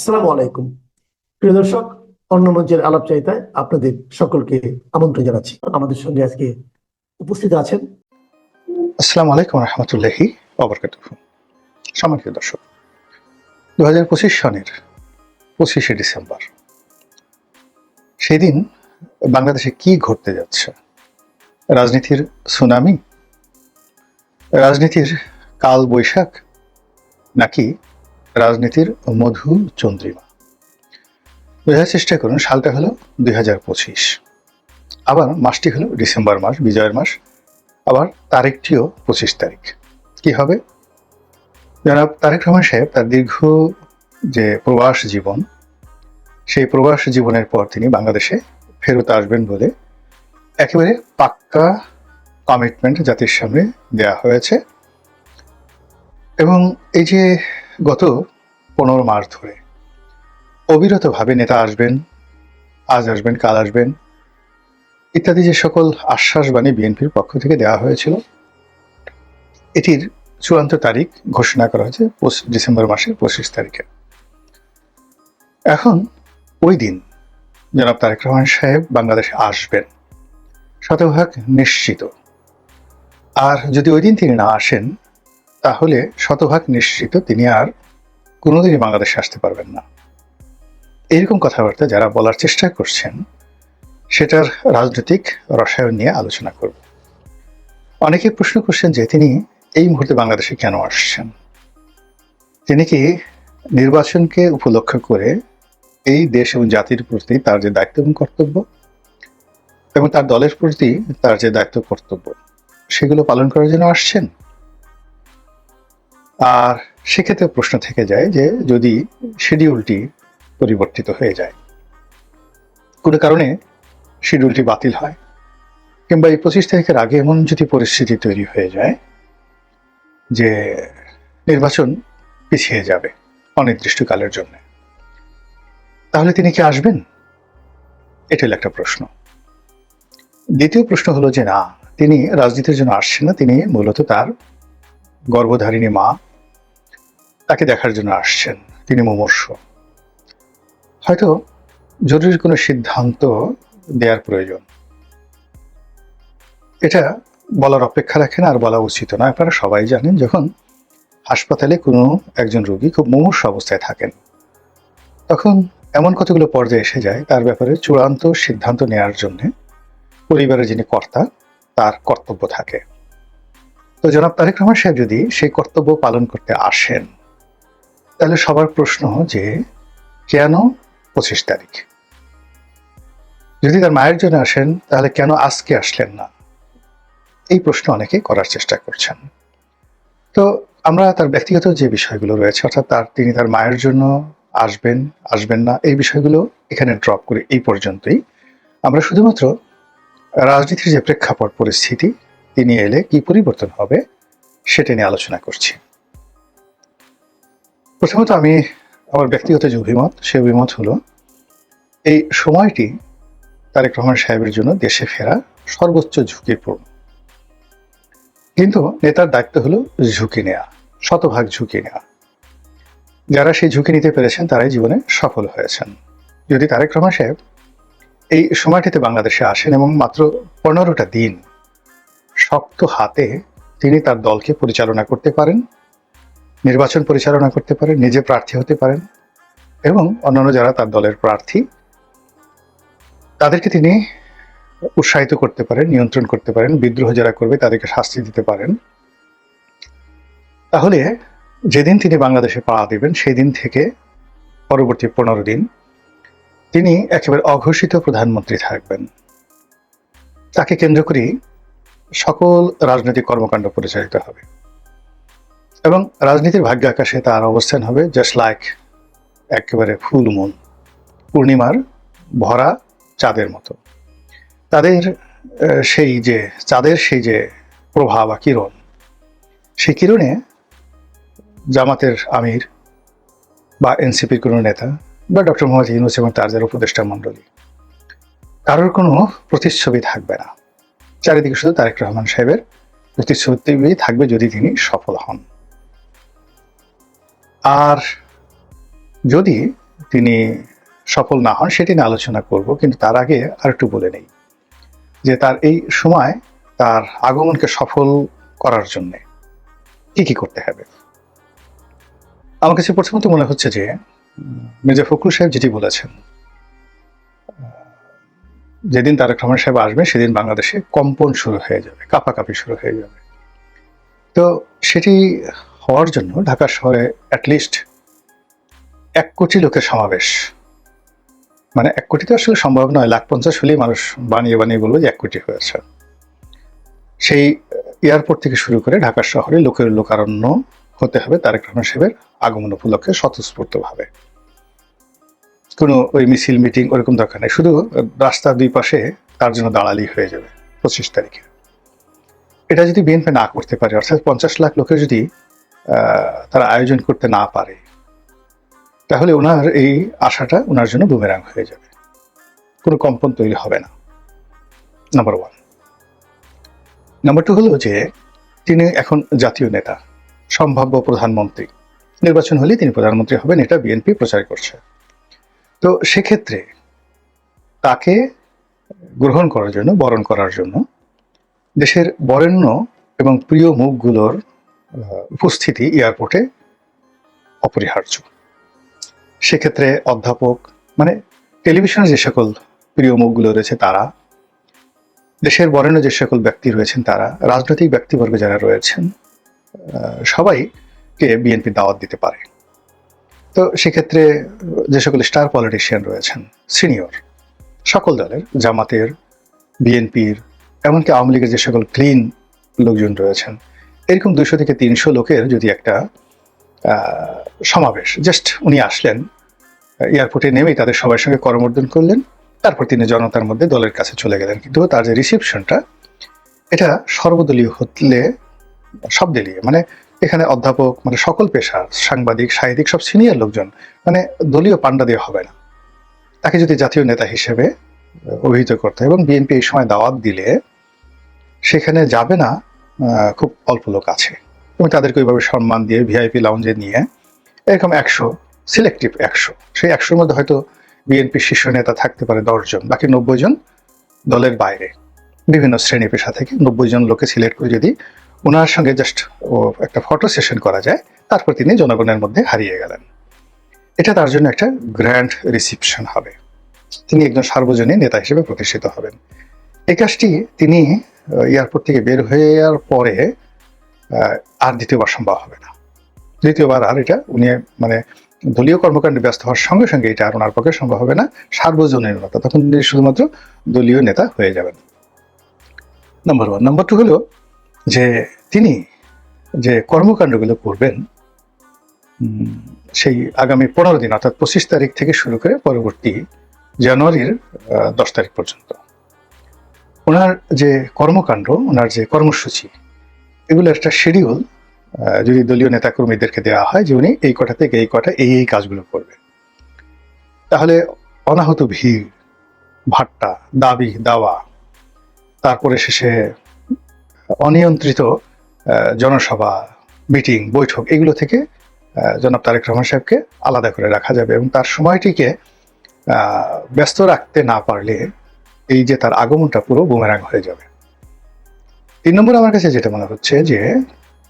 আসসালামু আলাইকুম। প্রিয় দর্শক, অন্য মঞ্চের আলাপচারিতায় আপনাদের সকলকে আমন্ত্রণ জানাচ্ছি। আমাদের সঙ্গে আজকে উপস্থিত আছেন আসসালামু আলাইকুম রহমতুল্লাহি ওবরকাতুহু। সম্মানিত দর্শক, 2025 সনের 25শে ডিসেম্বর, সেদিন বাংলাদেশে কি ঘটতে যাচ্ছে? রাজনীতির সুনামি, রাজনীতির কাল বৈশাখ, নাকি রাজনীতির মধু চন্দ্রিমা? বোঝার চেষ্টা করুন। সালটা হলো 2025, আবার মাসটি হলো ডিসেম্বর মাস, বিজয়ের মাস, আবার তারিখটিও 25 তারিখ। কি হবে? জনাব তারেক রহমান সাহেব তার দীর্ঘ যে প্রবাস জীবন, সেই প্রবাস জীবনের পর তিনি বাংলাদেশে ফেরত আসবেন বলে একেবারে পাক্কা কমিটমেন্ট জাতির সামনে দেয়া হয়েছে। এবং এই যে গত 15 মাস ধরে অবিরতভাবে নেতা আসবেন, আজ আসবেন, কাল আসবেন ইত্যাদি যে সকল আশ্বাসবাণী বিএনপির পক্ষ থেকে দেওয়া হয়েছিল, এটির চূড়ান্ত তারিখ ঘোষণা করা হয়েছে ডিসেম্বর মাসের 25 তারিখে। এখন ওই দিন জনাব তারেক রহমান সাহেব বাংলাদেশে আসবেন শতভাগ নিশ্চিত। আর যদি ওই দিন তিনি না আসেন, তাহলে শতভাগ নিশ্চিত তিনি আর কোনোদিনই বাংলাদেশে আসতে পারবেন না। এরকম কথাবার্তা যারা বলার চেষ্টা করছেন, সেটার রাজনৈতিক রসায়ন নিয়ে আলোচনা করব। অনেকে প্রশ্ন করছেন যে তিনি এই মুহূর্তে বাংলাদেশে কেন আসছেন। তিনি কি নির্বাচনকে উপলক্ষ করে এই দেশ এবং জাতির প্রতি তার যে দায়িত্ব এবং কর্তব্য, এবং তার দলের প্রতি তার যে দায়িত্ব কর্তব্য, সেগুলো পালন করার জন্য আসছেন? আর সেক্ষেত্রে প্রশ্ন থেকে যায় যে যদি শিডিউলটি পরিবর্তিত হয়ে যায়, কোনো কারণে শিডিউলটি বাতিল হয়, কিংবা এই 25 তারিখের আগে এমন যদি পরিস্থিতি তৈরি হয়ে যায় যে নির্বাচন পিছিয়ে যাবে অনির্দিষ্টকালের জন্য, তাহলে তিনি কি আসবেন? এটা হলো একটা প্রশ্ন। দ্বিতীয় প্রশ্ন হলো যে না, তিনি রাজনীতির জন্য আসছেন না, তিনি মূলত তার গর্ভধারিণী মা, তাকে দেখার জন্য আসছেন। তিনি মুমূর্ষু, হয়তো জরুরি কোনো সিদ্ধান্ত দেওয়ার প্রয়োজন। এটা বলার অপেক্ষা রাখেন, আর বলা উচিত নয়। আপনারা সবাই জানেন, যখন হাসপাতালে কোনো একজন রোগী খুব মুমূর্ষু অবস্থায় থাকেন, তখন এমন কতগুলো পর্যায়ে এসে যায়, তার ব্যাপারে চূড়ান্ত সিদ্ধান্ত নেওয়ার জন্য পরিবারের যিনি কর্তা, তার কর্তব্য থাকে। তো জনাব তারেক রহমান সাহেব যদি সেই কর্তব্য পালন করতে আসেন, তাহলে সবার প্রশ্ন যে কেন 25 তারিখ? যদি তার মায়ের জন্য আসেন, তাহলে কেন আজকে আসলেন না? এই প্রশ্ন অনেকে করার চেষ্টা করছেন। তো আমরা তার ব্যক্তিগত যে বিষয়গুলো রয়েছে, অর্থাৎ তিনি তার মায়ের জন্য আসবেন আসবেন না, এই বিষয়গুলো এখানে ড্রপ করে এই পর্যন্তই। আমরা শুধুমাত্র রাজনীতির যে প্রেক্ষাপট পরিস্থিতি, তিনি এলে কি পরিবর্তন হবে সেটা নিয়ে আলোচনা করছি। প্রথমত আমি আমার ব্যক্তিগত যে অভিমত, সে অভিমত হলো এই সময়টি তারেক রহমান সাহেবের জন্য দেশে ফেরা সর্বোচ্চ ঝুঁকিপূর্ণ। কিন্তু নেতার দায়িত্ব হলো ঝুঁকি নেওয়া, শতভাগ ঝুঁকি নেওয়া। যারা সেই ঝুঁকি নিতে পেরেছেন, তারাই জীবনে সফল হয়েছেন। যদি তারেক রহমান সাহেব এই সময়টিতে বাংলাদেশে আসেন এবং মাত্র 15টা দিন শক্ত হাতে তিনি তার দলকে পরিচালনা করতে পারেন, নির্বাচন পরিচালনা করতে পারেন, নিজে প্রার্থী হতে পারেন, এবং অন্যান্য যারা তার দলের প্রার্থী, তাদেরকে তিনি উৎসাহিত করতে পারেন, নিয়ন্ত্রণ করতে পারেন, বিদ্রোহ যারা করবে তাদেরকে শাস্তি দিতে পারেন, তাহলে যেদিন তিনি বাংলাদেশে পা দেবেন, সেই দিন থেকে পরবর্তী 15 দিন তিনি একেবারে অঘোষিত প্রধানমন্ত্রী থাকবেন। তাকে কেন্দ্র করেই সকল রাজনৈতিক কর্মকাণ্ড পরিচালিত হবে, এবং রাজনীতির ভাগ্য আকাশে তার অবস্থান হবে জাস্ট লাইক একেবারে ফুল মুন, পূর্ণিমার ভরা চাঁদের মতো। তাদের সেই যে চাঁদের সেই যে প্রভা বা কিরণ, সেই কিরণে জামাতের আমির বা এনসিপির কোনো নেতা বা ডক্টর মোহাম্মদ ইউনূস এবং তার যারা উপদেষ্টা মণ্ডলী, কারোর কোনো প্রতিচ্ছবি থাকবে না। চারিদিকে শুধু তারেক রহমান সাহেবের প্রতিশ্রুতি থাকবে, যদি তিনি সফল হন। আর যদি তিনি সফল না হন সেটি নিয়ে আলোচনা করব, কিন্তু তার আগে আরেকটু বলে নেই যে তার এই সময় তার আগমনকে সফল করার জন্য কি কি করতে হবে। আমার কাছে প্রথমত মনে হচ্ছে যে মির্জা ফখরুল সাহেব যেটি বলেছেন, যেদিন তারেক রহমান সাহেব আসবে সেদিন বাংলাদেশে কম্পন শুরু হয়ে যাবে, কাঁপাকাঁপি শুরু হয়ে যাবে। তো সেটি হওয়ার জন্য ঢাকা শহরে অ্যাটলিস্ট 1 কোটি লোকের সমাবেশ, মানে 1 কোটি তো আসলে সম্ভব নয়, 1,50,000 হলেই মানুষ বানিয়ে বানিয়ে বলবে যে 1 কোটি হয়েছে। সেই এয়ারপোর্ট থেকে শুরু করে ঢাকা শহরে লোকের লোকারণ্য হতে হবে তারেক রহমান সাহেবের আগমন উপলক্ষে স্বতঃস্ফূর্তভাবে। কোনো ওই মিছিল মিটিং ওরকম দরকার নেই, শুধু রাস্তার 2 পাশে তার জন্য দাঁড়ালেই হয়ে যাবে 25 তারিখে। এটা যদি বিএনপি না করতে পারে, অর্থাৎ 50 লাখ লোকের যদি তারা আয়োজন করতে না পারে, তাহলে ওনার এই আশাটা ওনার জন্য বুমেরাং হয়ে যাবে, কোনো কম্পন তৈরি হবে না। নাম্বার 1। নাম্বার 2 হলো যে তিনি এখন জাতীয় নেতা, সম্ভাব্য প্রধানমন্ত্রী, নির্বাচন হলে তিনি প্রধানমন্ত্রী হবেন, এটা বিএনপি প্রচার করছে। তো সেক্ষেত্রে তাকে গ্রহণ করার জন্য, বরণ করার জন্য দেশের বরেণ্য এবং প্রিয় মুখগুলোর উপস্থিতি এয়ারপোর্টে অপরিহার্য। সেক্ষেত্রে অধ্যাপক, মানে টেলিভিশনে যে সকল প্রিয় মুখগুলো রয়েছে তারা, দেশের বরেণ্য যে সকল ব্যক্তি রয়েছেন তারা, রাজনৈতিক ব্যক্তিবর্গ যারা রয়েছেন, সবাইকে বিএনপি দাওয়াত দিতে পারে। তো সেক্ষেত্রে যে সকল স্টার পলিটিশিয়ান রয়েছেন, সিনিয়র সকল দলের, জামাতের, বিএনপির, এমনকি আওয়ামী লীগের যে সকল ক্লিন লোকজন রয়েছেন, এরকম 200 থেকে 300 লোকের যদি একটা সমাবেশ, জাস্ট উনি আসলেন, এয়ারপোর্টে নেমেই তাদের সবার সঙ্গে করমর্দন করলেন, তারপর তিনি জনতার মধ্যে দলের কাছে চলে গেলেন, কিন্তু তার যে রিসিপশনটা এটা সর্বদলীয় হলে, সব দলীয়, মানে এখানে অধ্যাপক, মানে সকল পেশার, সাংবাদিক, সাহিত্যিক, সব সিনিয়র লোকজন, মানে দলীয় পান্ডা দিয়ে হবে না। তাকে যদি জাতীয় নেতা হিসেবে অভিহিত করতে হয়, এবং বিএনপি এই সময় দাওয়াত দিলে সেখানে যাবে না খুব অল্প লোক আছে, এবং তাদেরকে ওইভাবে সম্মান দিয়ে ভিআইপি লাউঞ্জে নিয়ে এরকম 100 সিলেক্টিভ 100, সেই 100-র মধ্যে হয়তো বিএনপির শীর্ষ নেতা থাকতে পারে 10 জন, বাকি 90 জন দলের বাইরে বিভিন্ন শ্রেণী পেশা থেকে 90 জন লোকে সিলেক্ট করে যদি ওনার সঙ্গে জাস্ট একটা ফটো সেশন করা যায়, তারপর তিনি জনগণের মধ্যে হারিয়ে গেলেন। এটা তার জন্য একটা গ্র্যান্ড রিসিপশন হবে, তিনি একজন সার্বজনীন নেতা হিসেবে প্রতিষ্ঠিত হবেন। এই কাজটি তিনি এয়ারপোর্ট থেকে বের হয়ে যাওয়ার পরে আর দ্বিতীয়বার সম্ভব হবে না। দ্বিতীয়বার আর এটা উনি, মানে দলীয় কর্মকাণ্ডে ব্যস্ত হওয়ার সঙ্গে সঙ্গে এটা আর ওনার পক্ষে সম্ভব হবে না, সার্বজনীন নেতা, তখন তিনি শুধুমাত্র দলীয় নেতা হয়ে যাবেন। নাম্বার 1। নাম্বার 2 হলো যে তিনি যে কর্মকাণ্ডগুলো করবেন সেই আগামী 15 দিন, অর্থাৎ 25 তারিখ থেকে শুরু করে পরবর্তী জানুয়ারির 10 তারিখ পর্যন্ত ওনার যে কর্মকাণ্ড, ওনার যে কর্মসূচি, এগুলো একটা শিডিউল যদি দলীয় নেতাকর্মীদেরকে দেওয়া হয় যে উনি এই কটা থেকে এই কটা এই কাজগুলো করবে, তাহলে অনাহত ভিড়, ভাট্টা, দাবি দাওয়া, তারপরে শেষে অনিয়ন্ত্রিত জনসভা, মিটিং, বৈঠক, এগুলো থেকে জনাব তারেক রহমান সাহেবকে আলাদা করে রাখা যাবে, এবং তার সময়টিকে ব্যস্ত রাখতে না পারলে এই যে তার আগমনটা পুরো বুমেরাং হয়ে যাবে। 3 নম্বর আমার কাছে যেটা মনে হচ্ছে যে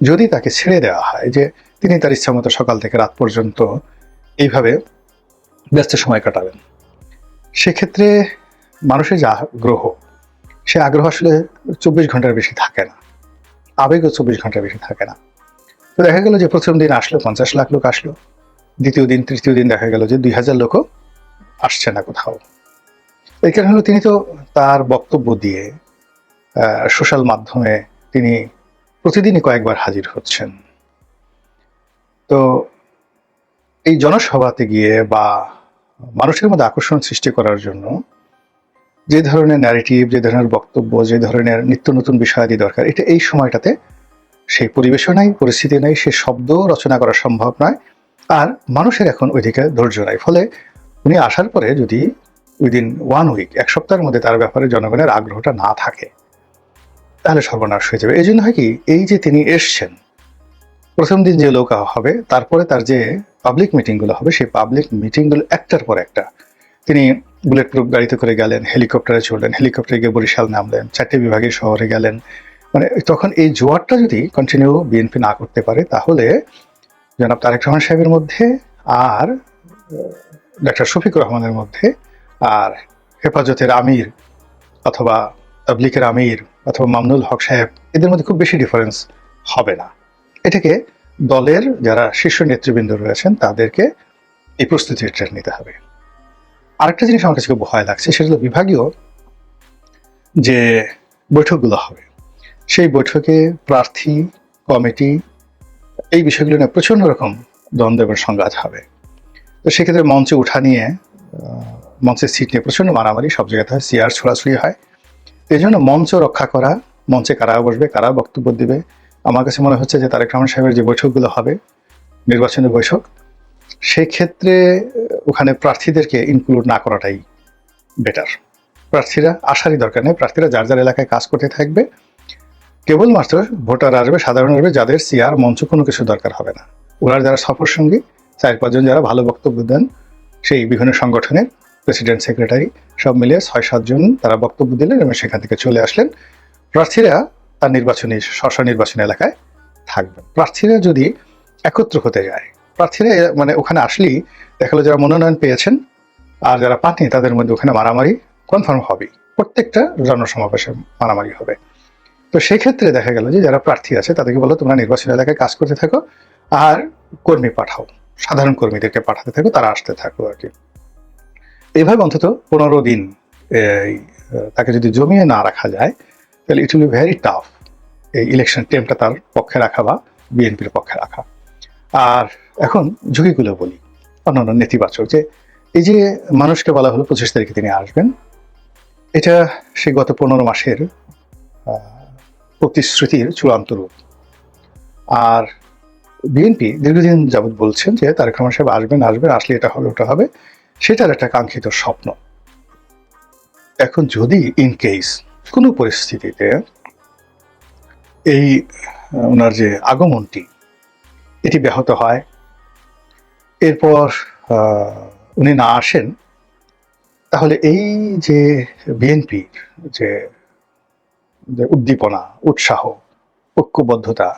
যদি তাকে ছেড়ে দেওয়া হয় যে তিনি তার ইচ্ছা মতো সকাল থেকে রাত পর্যন্ত এইভাবে ব্যস্ত সময় কাটাবেন, সেক্ষেত্রে মানুষের যে আগ্রহ, সে আগ্রহ আসলে 24 ঘন্টার বেশি থাকে না, আবেগও 24 ঘন্টার বেশি থাকে না। তো দেখা গেল যে প্রথম দিন আসলো 50 লাখ লোক আসলো, দ্বিতীয় দিন, তৃতীয় দিন দেখা গেল যে 2000 লোকও আসছে না কোথাও। এই কারণে হলো তিনি তো তার বক্তব্য দিয়ে সোশ্যাল মাধ্যমে তিনি প্রতিদিনই কয়েকবার হাজির হচ্ছেন। তো এই জনসভাতে গিয়ে বা মানুষের মধ্যে আকর্ষণ সৃষ্টি করার জন্য যে ধরনের ন্যারেটিভ, যে ধরনের বক্তব্য, যে ধরনের নিত্য নতুন বিষয়াদি দরকার, এটা এই সময়টাতে সেই পরিবেশও নাই, পরিস্থিতি নাই, সে শব্দ রচনা করা সম্ভব নয়, আর মানুষের এখন ওইদিকে ধৈর্য নাই। ফলে উনি আসার পরে যদি উইদিন 1 উইক, 1 সপ্তাহের মধ্যে তার ব্যাপারে জনগণের আগ্রহটা না থাকে, তাহলে সর্বনাশ হয়ে যাবে। এই জন্য হয় কি, এই যে তিনি এসছেন, প্রথম দিন যে লোক হবে, তারপরে তার যে পাবলিক মিটিংগুলো হবে, সেই পাবলিক মিটিংগুলো একটার পর একটা তিনি বুলেট প্রুফ গাড়িতে করে গেলেন, হেলিকপ্টারে চড়লেন, হেলিকপ্টারে গিয়ে বরিশাল নামলেন, 4টে বিভাগের শহরে গেলেন। মানে তখন এই জোয়ারটা যদি কন্টিনিউ বিএনপি না করতে পারে, তাহলে জনাব তারেক রহমান সাহেবের মধ্যে আর ডক্টর শফিকুর রহমানের মধ্যে আর হেফাজতের আমির অথবা তাবলিকের আমির অথবা মামুনুল হক সাহেব, এদের মধ্যে খুব বেশি ডিফারেন্স হবে না। এটাকে দলের যারা শীর্ষ নেতৃবৃন্দ রয়েছেন তাদেরকে এই প্রস্তুতিটা নিতে হবে। আরেকটা জিনিস আমার কাছে খুব ভয় লাগছে, সেটা হলো বিভাগীয় যে বৈঠকগুলো হবে, সেই বৈঠকে প্রার্থী, কমিটি, এই বিষয়গুলো নিয়ে প্রচন্ড রকম দ্বন্দ্ব এবং সংঘাত হবে। তো সেক্ষেত্রে মঞ্চে উঠা নিয়ে, মঞ্চের সিট নিয়ে প্রচন্ড মারামারি সব জায়গাতে হয়, চেয়ার ছোড়াছুড়ি হয়। এই জন্য মঞ্চ রক্ষা করা, মঞ্চে কারা বসবে, কারা বক্তব্য দিবে, আমার কাছে মনে হচ্ছে যে তারেক রহমান সাহেবের যে বৈঠকগুলো হবে, নির্বাচনী বৈঠক, সেই ক্ষেত্রে ওখানে প্রার্থীদেরকে ইনক্লুড না করাটাই বেটার। প্রার্থীরা আসারই দরকার নেই, প্রার্থীরা যার যার এলাকায় কাজ করতে থাকবে, কেবলমাত্র ভোটার আসবে, সাধারণ আসবে, যাদের চেয়ার মঞ্চ কোনো কিছু দরকার হবে না। ওনার যারা সফর সঙ্গী 4-5 জন যারা ভালো বক্তব্য দেন, সেই বিভিন্ন সংগঠনের প্রেসিডেন্ট, সেক্রেটারি সব মিলিয়ে 6-7 জন তারা বক্তব্য দিলেন এবং সেখান থেকে চলে আসলেন। প্রার্থীরা তার নির্বাচনী এলাকায় থাকবেন। প্রার্থীরা যদি একত্র হতে যায়, প্রার্থীরা মানে ওখানে আসলেই দেখা গেলো যারা মনোনয়ন পেয়েছেন আর যারা পাননি তাদের মধ্যে ওখানে মারামারি কনফার্ম হবেই, প্রত্যেকটা জনসমাবেশে মারামারি হবে। তো সেক্ষেত্রে দেখা গেল যে যারা প্রার্থী আছে তাদেরকে বলো তোমরা নির্বাচনী এলাকায় কাজ করতে থাকো আর কর্মী পাঠাও, সাধারণ কর্মীদেরকে পাঠাতে থাকো, তারা আসতে থাকো আর কি। এইভাবে অন্তত 15 দিন তাকে যদি জমিয়ে না রাখা যায়, তাহলে it will be very tough এই ইলেকশন টাইমটা তার পক্ষে রাখা বা বিএনপির পক্ষে রাখা। আর এখন ঝুঁকিগুলো বলি, অন্যান্য নেতিবাচক, যে এই যে মানুষকে বলা হলো 25 তারিখে তিনি আসবেন, এটা সে গত 15 মাসের প্রতিশ্রুতির চূড়ান্ত রূপ। আর বিএনপি দীর্ঘদিন যাবৎ বলছেন যে তারেক রহমান সাহেব আসবেন, আসলে এটা হবে, ওটা হবে, সেটার একটা কাঙ্ক্ষিত স্বপ্ন। এখন যদি ইন কেস কোনো পরিস্থিতিতে এই ওনার যে আগমনটি এটি ব্যাহত হয়, এরপর উনি না আসেন, তাহলে এই যে বিএনপির যে উদ্দীপনা, উৎসাহ, ঐক্যবদ্ধতা,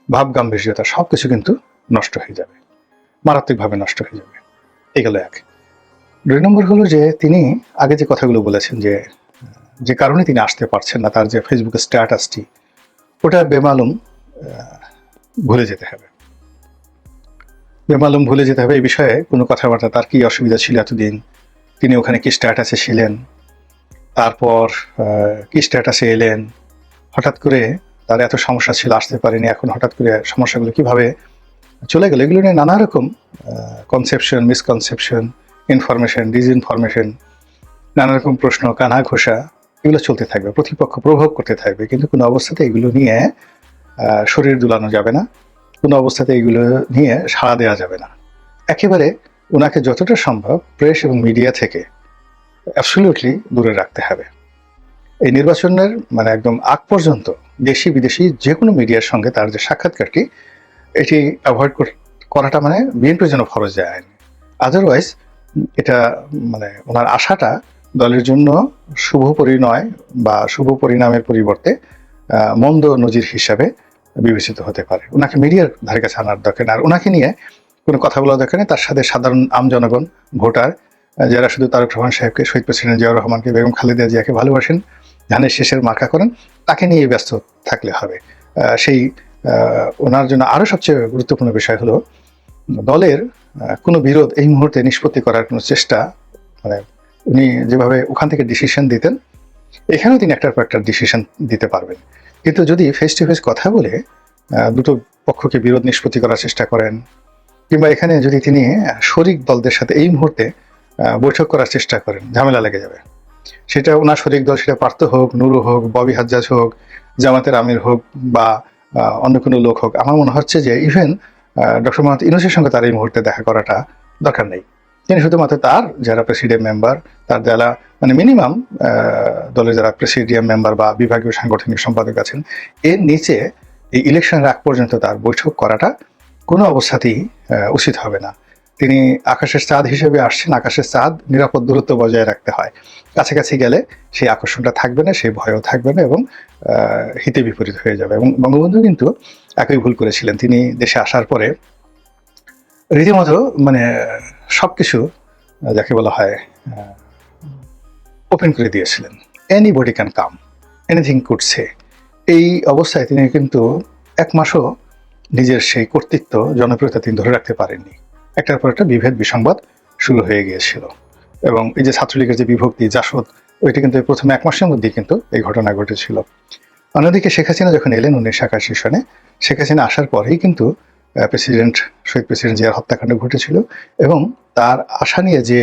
ভাবগাম্ভীর্যতা সবকিছু কিন্তু নষ্ট হয়ে যাবে, মারাত্মকভাবে নষ্ট হয়ে যাবে। এগুলো এক। 2 নম্বর হলো যে তিনি আগে যে কথাগুলো বলেছেন যে কারণে তিনি আসতে পারছেন না, তার যে ফেসবুকের স্ট্যাটাসটি, ওটা বেমালুম ভুলে যেতে হবে। বেমালুম ভুলে যেতে হবে এই বিষয়ে কোনো কথাবার্তা, তার কি অসুবিধা ছিল এতদিন, তিনি ওখানে কি স্ট্যাটাসে ছিলেন, তারপর কি স্ট্যাটাসে এলেন, হঠাৎ করে তার এত সমস্যা ছিল আসতে পারেনি, এখন হঠাৎ করে সমস্যাগুলো কিভাবে চলে গেল, এগুলো নিয়ে নানা রকম কনসেপশন, মিসকনসেপশন, ইনফরমেশন, ডিসইনফরমেশন, নানা রকম প্রশ্ন, কানা ঘোষা, এগুলো চলতে থাকবে, প্রতিপক্ষ প্রভাব করতে থাকবে। কিন্তু কোনো অবস্থাতে এগুলো নিয়ে শরীর দুলানো যাবে না, কোনো অবস্থাতে এগুলো নিয়ে সাড়া দেওয়া যাবে না। একেবারে ওনাকে যতটা সম্ভব প্রেস এবং মিডিয়া থেকে অ্যাবসলিউটলি দূরে রাখতে হবে। এই নির্বাচনের মানে একদম আগ পর্যন্ত দেশি বিদেশি যে কোনো মিডিয়ার সঙ্গে তার যে সাক্ষাৎকারটি, এটি অ্যাভয়েড করাটা মানে বিএনপির জন্য ফরজ যায়। আদারওয়াইজ এটা মানে ওনার আশাটা দলের জন্য শুভ পরিণয় বা শুভ পরিণামের পরিবর্তে মন্দ নজির হিসাবে বিবেচিত হতে পারে। ওনাকে মিডিয়ার ধারে কাছে আনার দরকার, আর ওনাকে নিয়ে কোনো কথা বলার দরকার নেই। তার সাথে সাধারণ জনগণ, ভোটার যারা শুধু তারেক রহমান সাহেবকে, শহীদ প্রেসিডেন্ট জিয়াউর রহমানকে, বেগম খালেদা জিয়াকে ভালোবাসেন, ধানের শেষের মার্কা করেন, তাকে নিয়ে ব্যস্ত থাকলে হবে। সেই ওনার জন্য আরও সবচেয়ে গুরুত্বপূর্ণ বিষয় হলো দলের কোনো বিরোধ এই মুহূর্তে নিষ্পত্তি করার কোনো চেষ্টা, মানে উনি যেভাবে ওখান থেকে ডিসিশন দিতেন, এখানেও তিনি একটার পর একটা ডিসিশন দিতে পারবেন। কিন্তু যদি ফেস টু ফেস কথা বলে দুটো পক্ষকে বিরোধ নিষ্পত্তি করার চেষ্টা করেন, কিংবা এখানে যদি তিনি শরিক দলদের সাথে এই মুহূর্তে বৈঠক করার চেষ্টা করেন, ঝামেলা লেগে যাবে। সেটা ওনার শরিক দল, সেটা পার্থ হোক, নুরু হোক, ববি হাজ্জাজ হোক, জামাতের আমির হোক বা অন্য কোনো লোক হোক, আমার মনে হচ্ছে যে ইভেন ডক্টর মোহাম্মদ ইউনূসের সঙ্গে তার এই মুহূর্তে দেখা করাটা দরকার নেই। তিনি শুধুমাত্র তার যারা প্রেসিডিয়াম মেম্বার, তার যারা মানে মিনিমাম দলের যারা প্রেসিডিয়াম মেম্বার বা বিভাগীয় সাংগঠনিক সম্পাদক আছেন, এর নিচে এই ইলেকশনের আগ পর্যন্ত তার বৈঠক করাটা কোনো অবস্থাতেই উচিত হবে না। তিনি আকাশের চাঁদ হিসেবে আসছেন, আকাশের চাঁদ নিরাপদ দূরত্ব বজায় রাখতে হয়। কাছাকাছি গেলে সেই আকর্ষণটা থাকবে না, সেই ভয়ও থাকবে না এবং হিতে বিপরীত হয়ে যাবে। এবং বঙ্গবন্ধু কিন্তু একই ভুল করেছিলেন। তিনি দেশে আসার পরে রীতিমতো মানে সবকিছু যাকে বলা হয় ওপেন করে দিয়েছিলেন। Anybody can come, anything could say. এই অবস্থায় তিনি কিন্তু এক মাসও নিজের সেই কর্তৃত্ব জনপ্রিয়তা তিনি ধরে রাখতে পারেননি। একটার পর একটা বিভেদ বিসংবাদ শুরু হয়ে গিয়েছিল এবং এই যে ছাত্রলীগের যে বিভক্তি জাসদ, ওইটা কিন্তু প্রথমে 1 মাসের মধ্যেই কিন্তু এই ঘটনা ঘটেছিল। অন্যদিকে শেখ হাসিনা যখন এলেন 1981 সনে, শেখ হাসিনা আসার পরেই কিন্তু শহীদ প্রেসিডেন্ট জিয়ার হত্যাকাণ্ড ঘটেছিল এবং তার আশা নিয়ে যে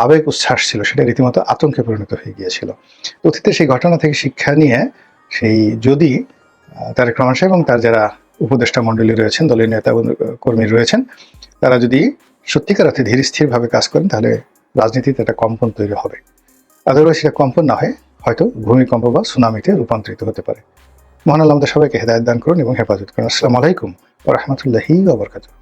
আবেগ উচ্ছ্বাস ছিল সেটা রীতিমতো আতঙ্কে পরিণত হয়ে গিয়েছিল। অতীতে সেই ঘটনা থেকে শিক্ষা নিয়ে সেই যদি তারেক রহমান সাহেব এবং তার যারা উপদেষ্টা মণ্ডলী রয়েছেন, দলীয় নেতা কর্মী রয়েছেন, তারা যদি সত্যিকার অর্থে ধীর স্থিরভাবে কাজ করেন তাহলে রাজনীতিতে একটা কম্পন তৈরি হবে। আদারওয়াইজ সেটা কম্পন না হয় হয়তো ভূমিকম্প বা সুনামিতে রূপান্তরিত হতে পারে। মহান আল্লাহ আমাদের সবাইকে হেদায়েত দান করুন এবং হেফাজত করুন। আসসালামু আলাইকুম ওয়া রাহমাতুল্লাহি ওয়া বারাকাতুহু।